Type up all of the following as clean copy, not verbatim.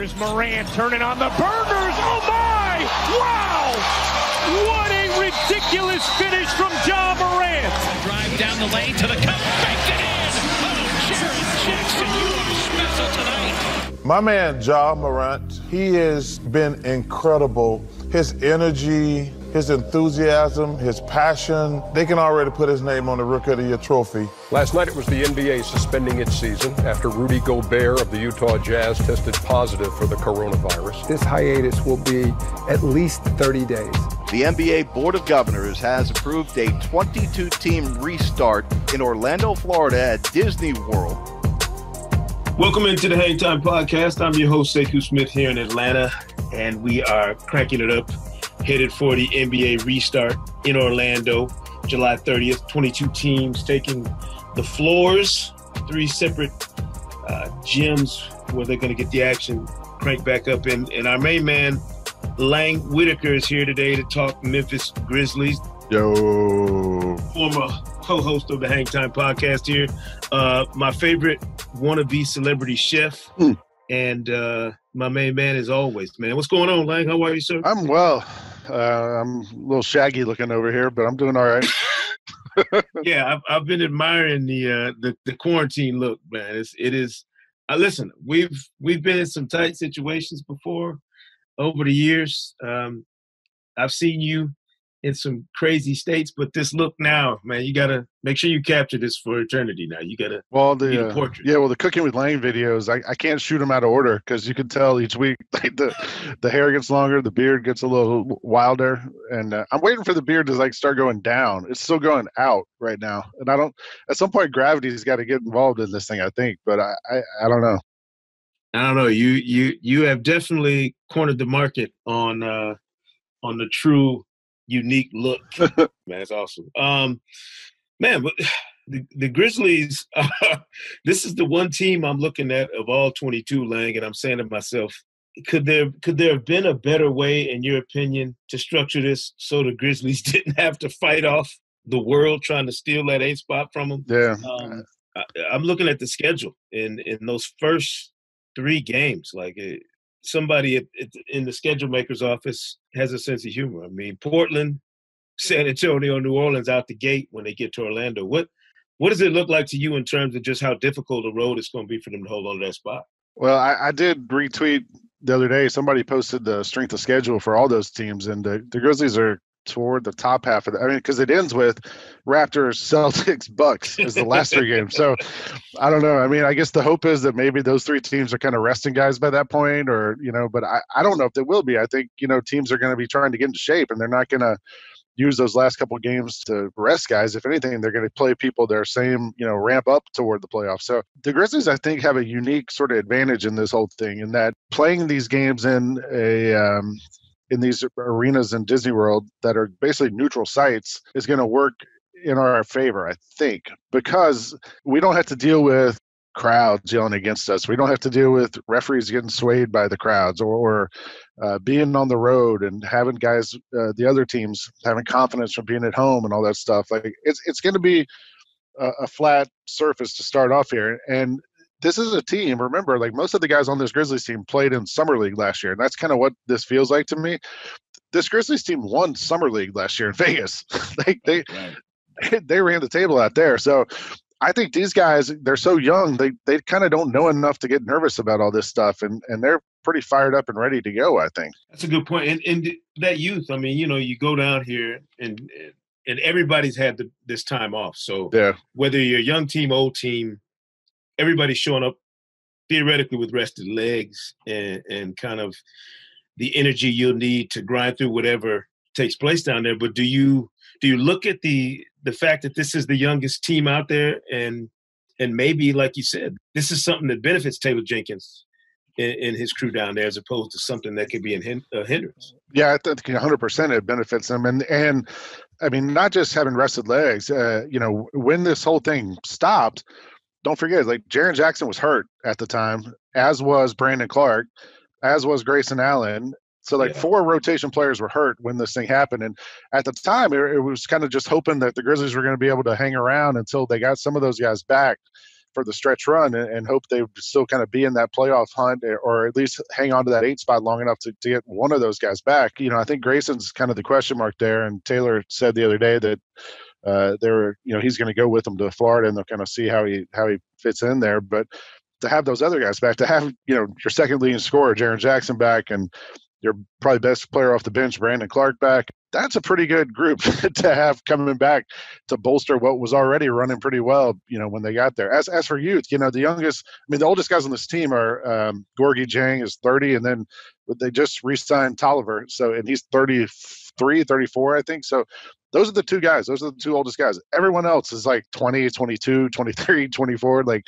Here's Morant turning on the burners. Oh, my! Wow! What a ridiculous finish from Ja Morant. Drive down the lane to the cup. Banked it in. Oh, Jaren Jackson, you are special tonight. My man, Ja Morant, he has been incredible. His energy, his enthusiasm, his passion, they can already put his name on the Rookie of the Year trophy. Last night it was the NBA suspending its season after Rudy Gobert of the Utah Jazz tested positive for the coronavirus. This hiatus will be at least 30 days. The NBA Board of Governors has approved a 22-team restart in Orlando, Florida at Disney World. Welcome into the Hang Time Podcast. I'm your host, Sekou Smith, here in Atlanta, and we are cranking it up, headed for the NBA restart in Orlando, July 30th. 22 teams taking the floors, 3 separate gyms where they're going to get the action cranked back up. And our main man, Lang Whitaker, is here today to talk Memphis Grizzlies. Yo. Former co-host of the Hang Time Podcast here. My favorite wannabe celebrity chef. And my main man as always, man. What's going on, Lang? How are you, sir? I'm well. I'm a little shaggy looking over here, but I'm doing all right. Yeah, I've been admiring the quarantine look, man. It is. Listen, we've been in some tight situations before over the years. I've seen you in some crazy states, but this look now, man, you got to make sure you capture this for eternity now. You got to be the portrait. Yeah, well, the Cooking with Lang videos, I can't shoot them out of order because you can tell each week like the hair gets longer, the beard gets a little wilder, and I'm waiting for the beard to like start going down. It's still going out right now, and I don't. At some point, gravity's got to get involved in this thing, I think, but I don't know. I don't know. You have definitely cornered the market on the true unique look. Man, it's awesome. Man, but the Grizzlies, this is the one team I'm looking at of all 22, Lang, and I'm saying to myself, could there have been a better way, in your opinion, to structure this so the Grizzlies didn't have to fight off the world trying to steal that 8th spot from them? Yeah. I'm looking at the schedule in those first 3 games. Like somebody in the schedule maker's office has a sense of humor. I mean, Portland, San Antonio, New Orleans out the gate when they get to Orlando. What does it look like to you in terms of just how difficult a road it's going to be for them to hold on to that spot? Well, I did retweet the other day. Somebody posted the strength of schedule for all those teams, and the Grizzlies are toward the top half of the. I mean, because it ends with Raptors, Celtics, Bucks is the last 3 games. So I don't know. I mean, I guess the hope is that maybe those 3 teams are kind of resting guys by that point, or but I don't know if they will be. I think teams are going to be trying to get into shape, and they're not going to use those last couple games to rest guys. If anything, they're going to play people their same ramp up toward the playoffs. So the Grizzlies, I think, have a unique sort of advantage in this whole thing, in that playing these games in these arenas in Disney World that are basically neutral sites is going to work in our favor, I think, because we don't have to deal with crowds yelling against us. We don't have to deal with referees getting swayed by the crowds, or being on the road and having guys, the other teams having confidence from being at home and all that stuff. Like it's going to be a flat surface to start off here. And this is a team, remember, like most of the guys on this Grizzlies team played in Summer League last year. And that's kind of what this feels like to me. This Grizzlies team won Summer League last year in Vegas. They ran the table out there. So I think these guys, they're so young, they kind of don't know enough to get nervous about all this stuff. And they're pretty fired up and ready to go, I think. That's a good point. And that youth, I mean, you go down here and everybody's had this time off. So yeah, whether you're a young team, old team, everybody's showing up theoretically with rested legs and kind of the energy you'll need to grind through whatever takes place down there. But do you look at the fact that this is the youngest team out there and maybe, like you said, this is something that benefits Taylor Jenkins and his crew down there as opposed to something that could be a hindrance? Yeah, I think 100% it benefits them. And I mean, not just having rested legs, when this whole thing stopped, don't forget, like Jaren Jackson was hurt at the time, as was Brandon Clark, as was Grayson Allen. So, 4 rotation players were hurt when this thing happened. And at the time, it was kind of just hoping that the Grizzlies were going to be able to hang around until they got some of those guys back for the stretch run and hope they would still kind of be in that playoff hunt or at least hang on to that 8 spot long enough to get one of those guys back. I think Grayson's kind of the question mark there. And Taylor said the other day that he's going to go with them to Florida and they'll kind of see how he fits in there. But to have those other guys back, to have, your second leading scorer, Jaren Jackson, back, and your probably best player off the bench, Brandon Clark, back, that's a pretty good group to have coming back to bolster what was already running pretty well, when they got there. As for youth, the oldest guys on this team are Gorgie Jang is 30, and then they just re-signed Tolliver. And he's 33, 34, I think. So those are the two guys. Those are the two oldest guys. Everyone else is like 20, 22, 23, 24. Like,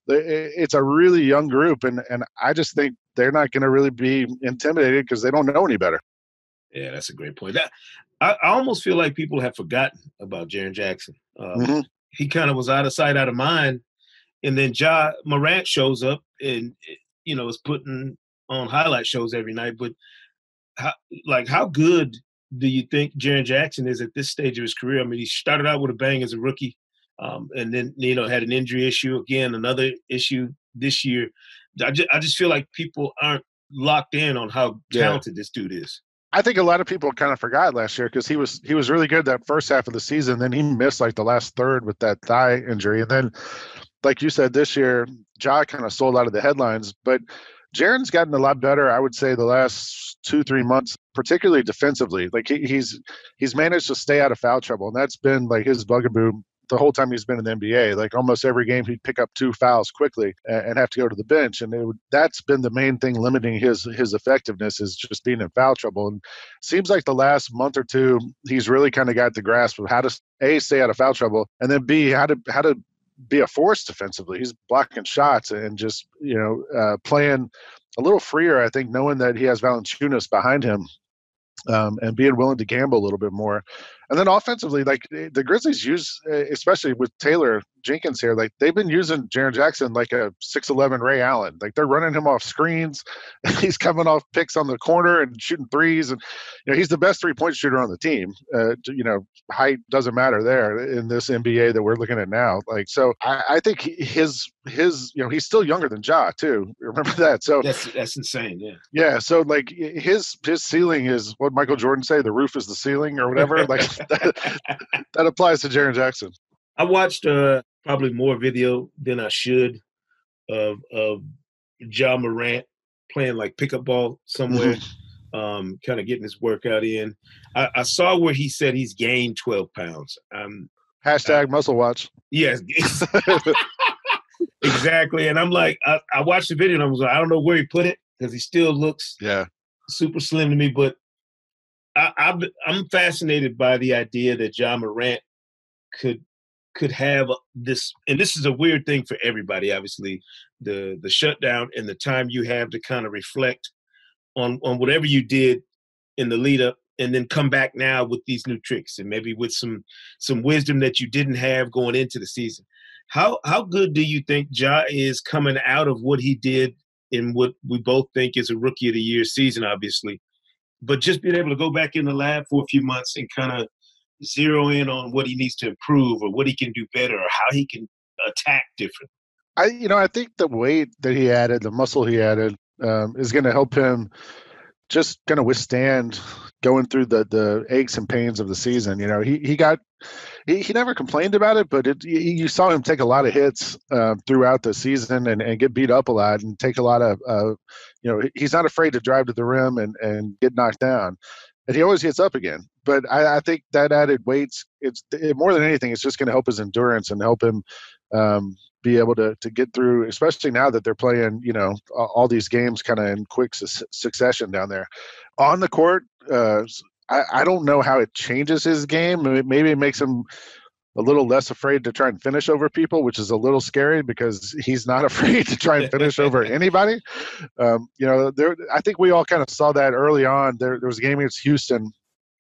it's a really young group, and I just think they're not going to really be intimidated because they don't know any better. Yeah, that's a great point. I almost feel like people have forgotten about Jaren Jackson. He kind of was out of sight, out of mind, and then Ja Morant shows up and is putting on highlight shows every night. But how good do you think Jaren Jackson is at this stage of his career? I mean, he started out with a bang as a rookie. And then, had an injury issue, again, another issue this year. I just feel like people aren't locked in on how talented this dude is. I think a lot of people kind of forgot last year because he was really good that first half of the season. Then he missed like the last third with that thigh injury. And then, like you said, this year, Ja kind of sold out of the headlines. But Jaren's gotten a lot better, I would say, the last 2-3 months, particularly defensively. Like he's managed to stay out of foul trouble. And that's been like his bugaboo the whole time he's been in the NBA. Like almost every game he'd pick up 2 fouls quickly and have to go to the bench. And that's been the main thing limiting his effectiveness, is just being in foul trouble. And it seems like the last month or two, he's really kind of got the grasp of how to A, stay out of foul trouble, and then B, how to be a force defensively. He's blocking shots and just, playing a little freer, I think, knowing that he has Valanciunas behind him. And being willing to gamble a little bit more. And then offensively, like the Grizzlies use, especially with Taylor Jenkins here, like they've been using Jaren Jackson like a 6'11" Ray Allen. Like they're running him off screens. He's coming off picks on the corner and shooting threes. And, he's the best 3-point shooter on the team. Height doesn't matter there in this NBA that we're looking at now. Like, so I think his he's still younger than Ja too. Remember that. So that's insane. Yeah. Yeah. So like his ceiling is what Michael Jordan say, the roof is the ceiling or whatever. Like that applies to Jaren Jackson. I watched probably more video than I should of Ja Morant playing like pickup ball somewhere, kind of getting his workout in. I saw where he said he's gained 12 pounds. Hashtag muscle watch. Yes. Exactly. And I'm like, I watched the video and I was like, I don't know where he put it because he still looks super slim to me. But I'm fascinated by the idea that Ja Morant could have this, and this is a weird thing for everybody, obviously, the shutdown and the time you have to kind of reflect on whatever you did in the lead up, and then come back now with these new tricks and maybe with some wisdom that you didn't have going into the season. How good do you think Ja is coming out of what he did in what we both think is a Rookie of the Year season, obviously, but just being able to go back in the lab for a few months and kind of zero in on what he needs to improve or what he can do better or how he can attack different? I think the weight that he added, the muscle he added, is going to help him just kind of withstand going through the aches and pains of the season. He never complained about it, but you saw him take a lot of hits throughout the season and get beat up a lot and take a lot of, he's not afraid to drive to the rim and get knocked down. And he always gets up again. But I think that added weights, more than anything, it's just going to help his endurance and help him be able to get through, especially now that they're playing, all these games kind of in quick succession down there. On the court, I don't know how it changes his game. Maybe it makes him a little less afraid to try and finish over people, which is a little scary because he's not afraid to try and finish over anybody. I think we all kind of saw that early on. There was a game against Houston.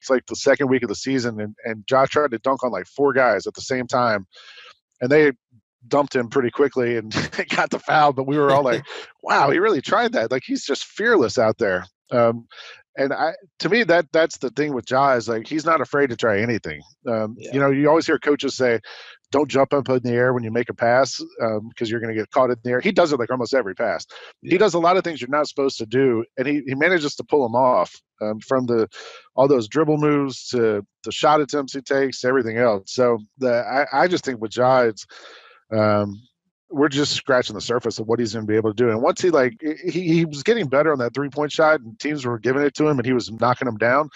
It's like the second week of the season, and Josh tried to dunk on like 4 guys at the same time, and they dumped him pretty quickly and got the foul. But we were all like, wow, he really tried that. Like, he's just fearless out there. And to me, that's the thing with Ja is like he's not afraid to try anything. You always hear coaches say, don't jump up in the air when you make a pass because you're going to get caught in the air. He does it like almost every pass. Yeah. He does a lot of things you're not supposed to do, and he manages to pull them off from all those dribble moves to the shot attempts he takes, everything else. So I just think with Ja, it's we're just scratching the surface of what he's going to be able to do. And once he was getting better on that 3-point shot, and teams were giving it to him, and he was knocking them down.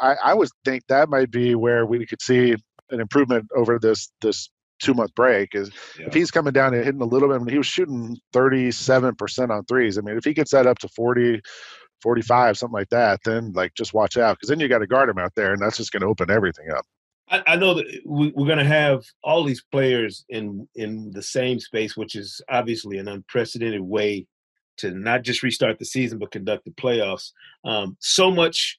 I would think that might be where we could see an improvement over this 2-month break. Is if he's coming down and hitting a little bit. I mean, he was shooting 37% on threes. I mean, if he gets that up to 40, 45, something like that, then just watch out, because then you got to guard him out there, and that's just going to open everything up. I know that we're going to have all these players in the same space, which is obviously an unprecedented way to not just restart the season, but conduct the playoffs. So much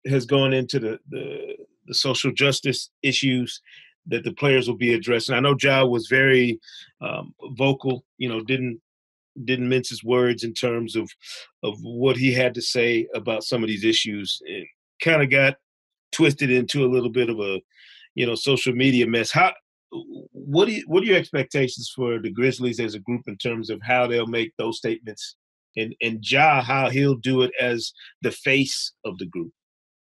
has gone into the social justice issues that the players will be addressing. I know Ja was very vocal, didn't mince his words in terms of what he had to say about some of these issues. It kind of got twisted into a little bit of a social media mess. What are your expectations for the Grizzlies as a group in terms of how they'll make those statements, and Ja, how he'll do it as the face of the group?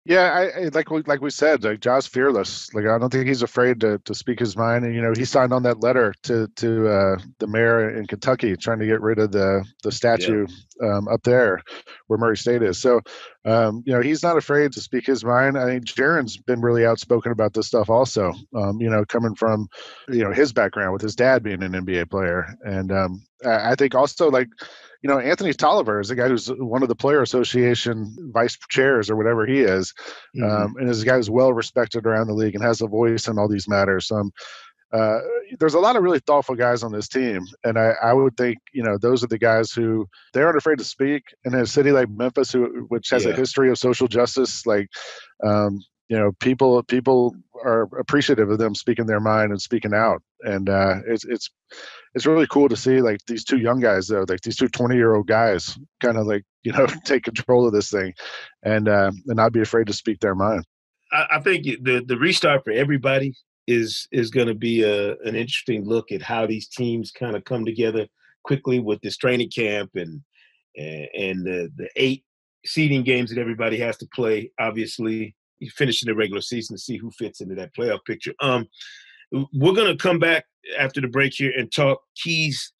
Yeah, I like we said, Ja's fearless. I don't think he's afraid to speak his mind. And he signed on that letter to the mayor in Kentucky, trying to get rid of the statue up there where Murray State is. So, he's not afraid to speak his mind. I think Jaren's been really outspoken about this stuff also. Coming from his background with his dad being an NBA player, and I think also Anthony Tolliver is a guy who's one of the Player Association vice chairs or whatever he is, and is a guy who's well respected around the league and has a voice in all these matters. There's a lot of really thoughtful guys on this team, and I would think those are the guys who they aren't afraid to speak. In a city like Memphis, which has a history of social justice, people are appreciative of them speaking their mind and speaking out, and it's really cool to see these two young guys though, these two 20-year-old guys kind of take control of this thing and not be afraid to speak their mind. I think the restart for everybody is going to be an interesting look at how these teams kind of come together quickly with this training camp and the 8 seeding games that everybody has to play. Obviously, finishing the regular season to see who fits into that playoff picture. We're going to come back after the break here and talk keys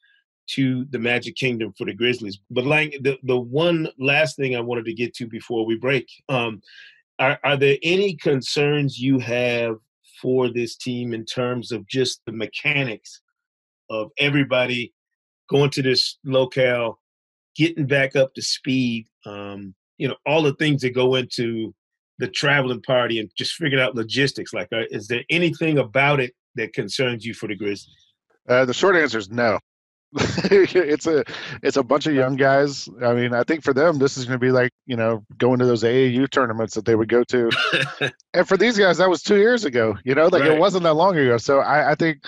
to the Magic Kingdom for the Grizzlies. But the one last thing I wanted to get to before we break, are there any concerns you have for this team in terms of just the mechanics of everybody going to this locale, getting back up to speed, all the things that go into the traveling party and just figuring out logistics? Is there anything about it that concerns you for the Grizzlies? The short answer is no. It's a bunch of young guys. I mean, I think for them, this is going to be going to those AAU tournaments that they would go to. And for these guys, that was 2 years ago, right. It wasn't that long ago. So I think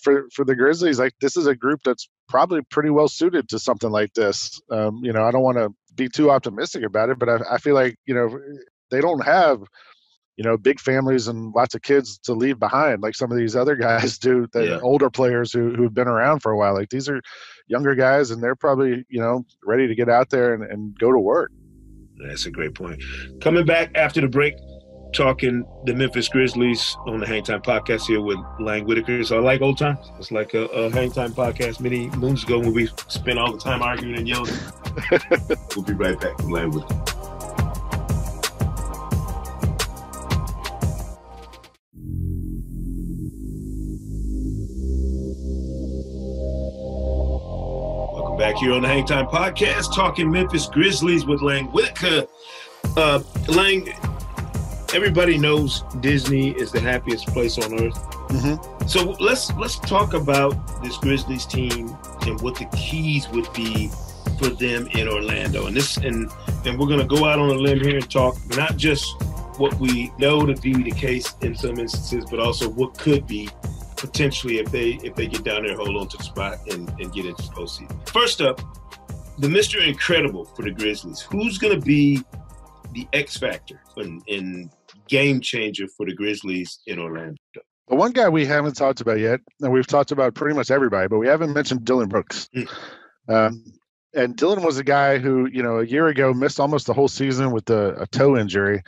for the Grizzlies, this is a group that's probably pretty well suited to something like this. I don't want to be too optimistic about it, but I feel they don't have big families and lots of kids to leave behind like some of these other guys do, older players who've been around for a while. These are younger guys, and they're probably, ready to get out there and go to work. That's a great point. Coming back after the break, talking the Memphis Grizzlies on the Hang Time Podcast here with Lang Whitaker. So I like old times. It's like a Hang Time Podcast many moons ago when we spent all the time arguing and yelling. We'll be right back with Lang Whitaker. Back here on the Hang Time Podcast, talking Memphis Grizzlies with Lang Whitaker. Lang, everybody knows Disney is the happiest place on earth. Mm-hmm. So let's talk about this Grizzlies team and what the keys would be for them in Orlando. And we're going to go out on a limb here and talk not just what we know to be the case in some instances, but also what could be potentially if they get down there, hold on to the spot and get into the postseason. First up, the Mr. Incredible for the Grizzlies. Who's going to be the X factor and game changer for the Grizzlies in Orlando? The one guy we haven't talked about yet, and we've talked about pretty much everybody, but we haven't mentioned Dylan Brooks. And Dylan was a guy who, a year ago missed almost the whole season with a toe injury.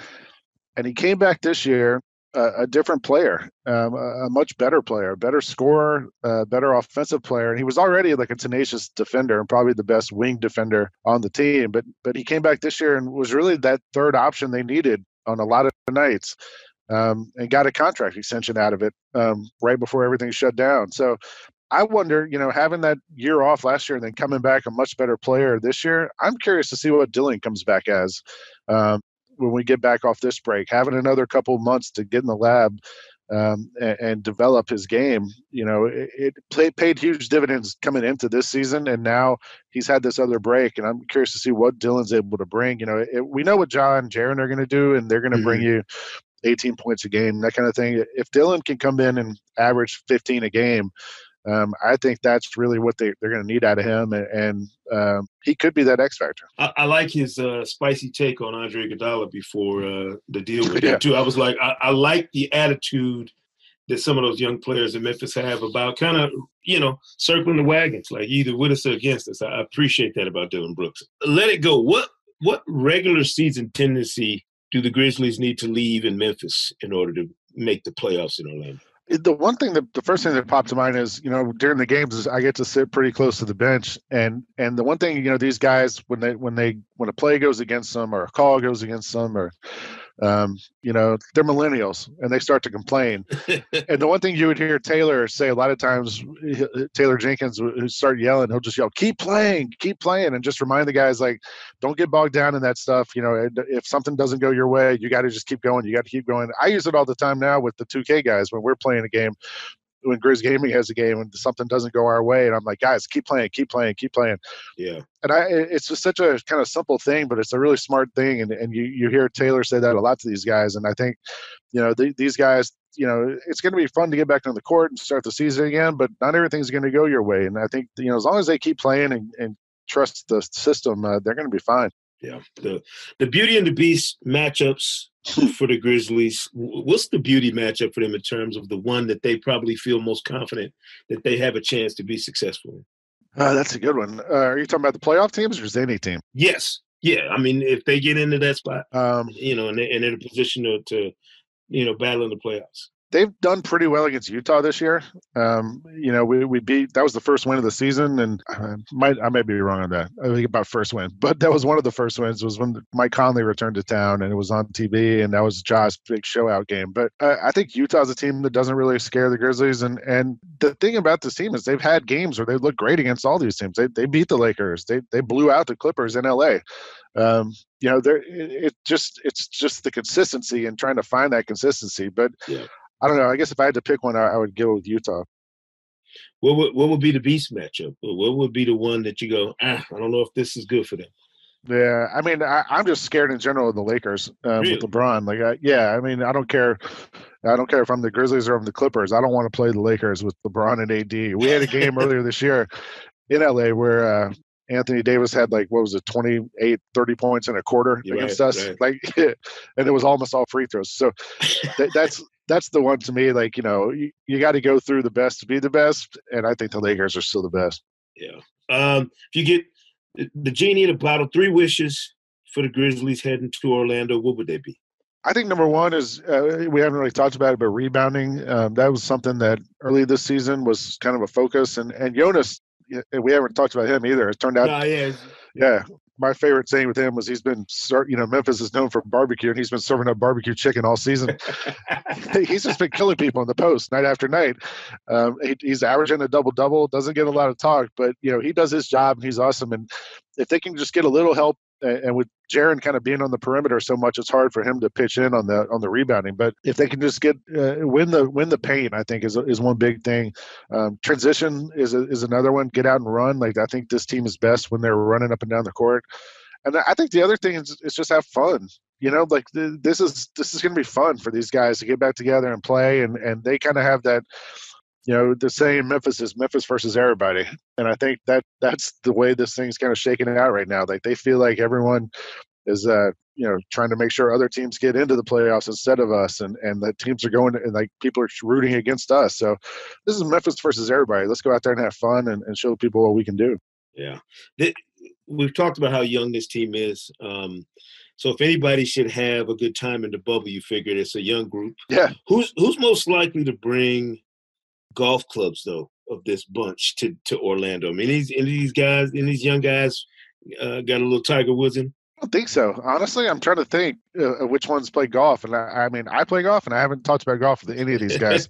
And he came back this year a different player, a much better player, a better scorer, a better offensive player. And he was already like a tenacious defender and probably the best wing defender on the team. But he came back this year and was really that third option they needed on a lot of nights, and got a contract extension out of it right before everything shut down. So I wonder, having that year off last year and then coming back a much better player this year, I'm curious to see what Dylan comes back as. When we get back off this break, having another couple months to get in the lab and develop his game, it paid huge dividends coming into this season, and now he's had this other break, and I'm curious to see what Dylan's able to bring. We know what John and Jaron are going to do, and they're going to bring you 18 points a game, that kind of thing. If Dylan can come in and average 15 a game, I think that's really what they're going to need out of him, and he could be that X factor. I like his spicy take on Andre Iguodala before the deal with him too. I was like, I like the attitude that some of those young players in Memphis have about kind of, circling the wagons, like either with us or against us. I appreciate that about Dylan Brooks. Let it go. What regular season tendency do the Grizzlies need to leave in Memphis in order to make the playoffs in Orlando? The first thing that popped to mind is, during the games is I get to sit pretty close to the bench. And the one thing, these guys, when a play goes against them or a call goes against them or, they're millennials and they start to complain. And the one thing you would hear Taylor say a lot of times, Taylor Jenkins would start yelling, he'll just yell, keep playing, and just remind the guys, like, don't get bogged down in that stuff. If something doesn't go your way, you got to just keep going. You got to keep going. I use it all the time now with the 2K guys when we're playing a game, when Grizz Gaming has a game and something doesn't go our way. And I'm like, guys, keep playing. Yeah. And it's just such a kind of simple thing, but it's a really smart thing. And you hear Taylor say that a lot to these guys. And I think, these guys, it's going to be fun to get back on the court and start the season again, but not everything's going to go your way. And I think, as long as they keep playing and trust the system, they're going to be fine. Yeah. The Beauty and the Beast matchups for the Grizzlies, what's the beauty matchup for them in terms of the one that they probably feel most confident that they have a chance to be successful in? That's a good one. Are you talking about the playoff teams or just any team? Yes. Yeah. I mean, if they get into that spot, and they're in a position to battle in the playoffs. They've done pretty well against Utah this year. We beat, that was the first win of the season, and I may be wrong on that. I think about first win, but that was one of the first wins was when Mike Conley returned to town, and it was on TV, and that was Josh's big show-out game. But I think Utah's a team that doesn't really scare the Grizzlies, and the thing about this team is they've had games where they look great against all these teams. They beat the Lakers. They blew out the Clippers in LA. It's just the consistency and trying to find that consistency. But yeah. I don't know. I guess if I had to pick one, I would go with Utah. What would be the beast matchup? What would be the one that you go, I don't know if this is good for them? Yeah, I mean, I'm just scared in general of the Lakers Really? with LeBron. I mean, I don't care. I don't care if I'm the Grizzlies or I'm the Clippers. I don't want to play the Lakers with LeBron and AD. We had a game earlier this year in LA where Anthony Davis had 28, 30 points in a quarter against us. Right. And it was almost all free throws. So that's the one to me, you got to go through the best to be the best. And I think the Lakers are still the best. Yeah. If you get the genie in a bottle, 3 wishes for the Grizzlies heading to Orlando, what would they be? I think number one is we haven't really talked about it, but rebounding. That was something that early this season was kind of a focus. And Jonas, we haven't talked about him either. It turned out, yeah. My favorite thing with him was he's been, Memphis is known for barbecue, and he's been serving up barbecue chicken all season. He's just been killing people in the post night after night. He's averaging a double-double, doesn't get a lot of talk, but, he does his job, and he's awesome. And if they can just get a little help, and with Jaren kind of being on the perimeter so much, it's hard for him to pitch in on the rebounding. But if they can just get win the paint, I think is one big thing. Transition is another one. Get out and run. I think this team is best when they're running up and down the court. And I think the other thing is just have fun. This is going to be fun for these guys to get back together and play, and they kind of have that. The saying Memphis is Memphis versus everybody. And I think that's the way this thing's kind of shaking it out right now. They feel like everyone is trying to make sure other teams get into the playoffs instead of us, and the teams are going and like people are rooting against us. So this is Memphis versus everybody. Let's go out there and have fun and show people what we can do. Yeah. We've talked about how young this team is. So if anybody should have a good time in the bubble, you figured it's a young group. Yeah. Who's most likely to bring golf clubs, though, of this bunch to Orlando? I mean, these young guys got a little Tiger Woods in. I don't think so. Honestly, I'm trying to think which ones play golf. And I mean, I play golf, and I haven't talked about golf with any of these guys.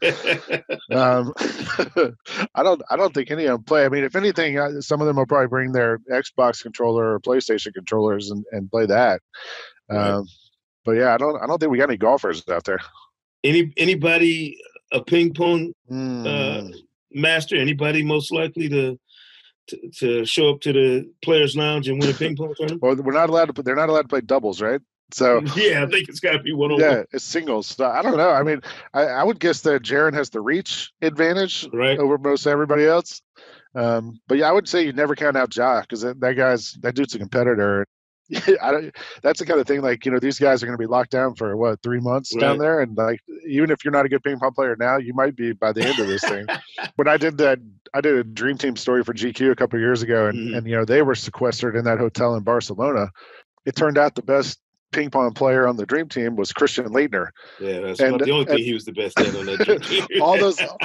I don't think any of them play. I mean, if anything, some of them will probably bring their Xbox controller or PlayStation controllers and play that. Right. But yeah, I don't think we got any golfers out there. Anybody a ping pong master? Anybody most likely to show up to the Players Lounge and win a ping pong tournament? Well, they're not allowed to play doubles, right? So yeah, I think it's got to be one-on-one. Yeah, it's singles. So I don't know. I mean, I would guess that Jaron has the reach advantage over most everybody else. But yeah, I would say you never count out Ja, because that dude's a competitor. That's the kind of thing, like, these guys are going to be locked down for 3 months down there, and like, even if you're not a good ping pong player now, you might be by the end of this thing. When I did a Dream Team story for GQ a couple of years ago, and they were sequestered in that hotel in Barcelona. It turned out the best ping pong player on the Dream Team was Christian Laettner. Yeah, that's the only thing he was the best at on that Dream Team.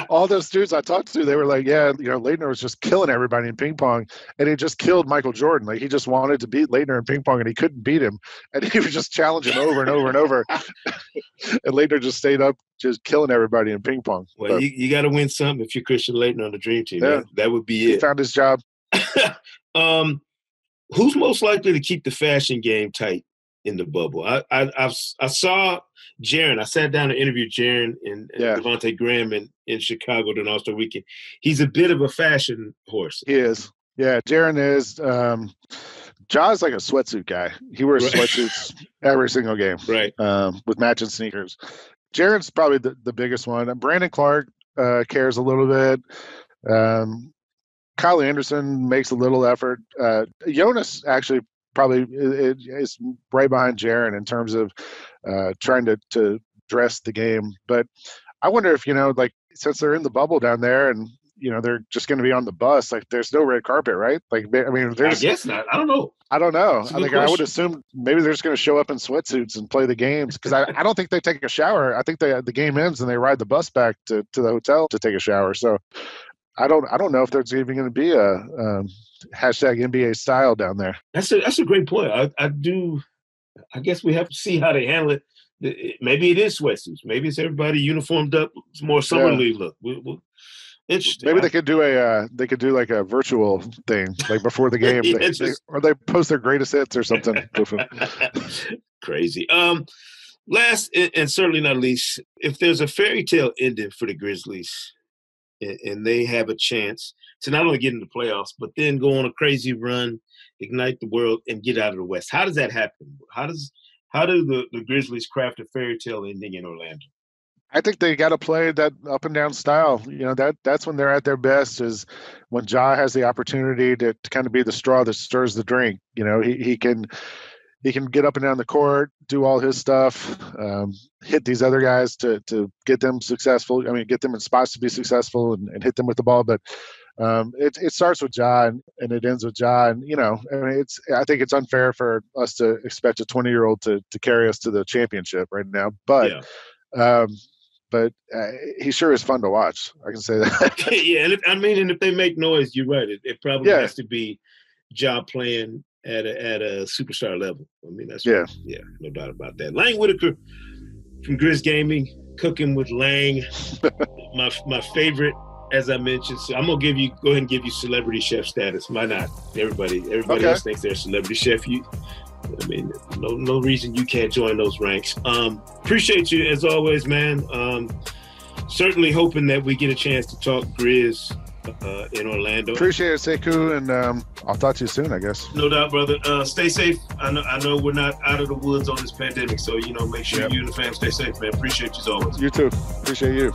all those dudes I talked to, they were like, yeah, Laettner was just killing everybody in ping pong, and he just killed Michael Jordan. Like, he just wanted to beat Laettner in ping pong, and he couldn't beat him, and he was just challenging over and over and over. And Laettner just stayed up, just killing everybody in ping pong. Well, you got to win something if you're Christian Laettner on the Dream Team. Yeah, that would be it. He found his job. Who's most likely to keep the fashion game tight in the bubble? I saw Jaron. I sat down and interviewed Jaron and Devontae Graham in Chicago during All-Star Weekend. He's a bit of a fashion horse. He is. Yeah, Jaron is. Ja's like a sweatsuit guy. He wears sweatsuits every single game, right? With matching sneakers. Jaron's probably the biggest one. Brandon Clark cares a little bit. Kyle Anderson makes a little effort. Jonas actually probably is right behind Jaron in terms of trying to dress the game. But I wonder if, like, since they're in the bubble down there and, they're just going to be on the bus, like, there's no red carpet, right? Like, I mean, I guess not. I don't know. I would assume maybe they're just going to show up in sweatsuits and play the games, because I don't think they take a shower. I think the game ends and they ride the bus back to the hotel to take a shower. So I don't know if there's even going to be a hashtag NBA style down there. That's a great point. I guess we have to see how they handle it. Maybe it is sweatsuits. Maybe it's everybody uniformed up. It's more summer league look. Interesting. Maybe they could do like a virtual thing, like before the game, or they post their greatest hits or something. Crazy. Last and certainly not least, if there's a fairy tale ending for the Grizzlies, and they have a chance to not only get into the playoffs, but then go on a crazy run, ignite the world, and get out of the West. How does that happen? How do the Grizzlies craft a fairy tale ending in Orlando? I think they got to play that up and down style. That's when they're at their best, is when Ja has the opportunity to kind of be the straw that stirs the drink. He can get up and down the court, do all his stuff, hit these other guys to get them successful. I mean, get them in spots to be successful and hit them with the ball. But it starts with Ja and it ends with Ja. And, I think it's unfair for us to expect a 20-year-old to carry us to the championship right now. But he sure is fun to watch. I can say that. Yeah, and if they make noise, you're right. It probably has to be Ja playing at a superstar level. I mean, that's no doubt about that. Lang Whitaker from Grizz Gaming, Cooking with Lang, my favorite, as I mentioned. So I'm gonna go ahead and give you celebrity chef status. Why not? Everybody else thinks they're a celebrity chef. No reason you can't join those ranks. Appreciate you as always, man. Certainly hoping that we get a chance to talk Grizz in Orlando. Appreciate it, Sekou, and I'll talk to you soon, I guess. No doubt, brother. Stay safe. I know we're not out of the woods on this pandemic, so make sure you and the fam stay safe, man. Appreciate you as always. You too. Appreciate you.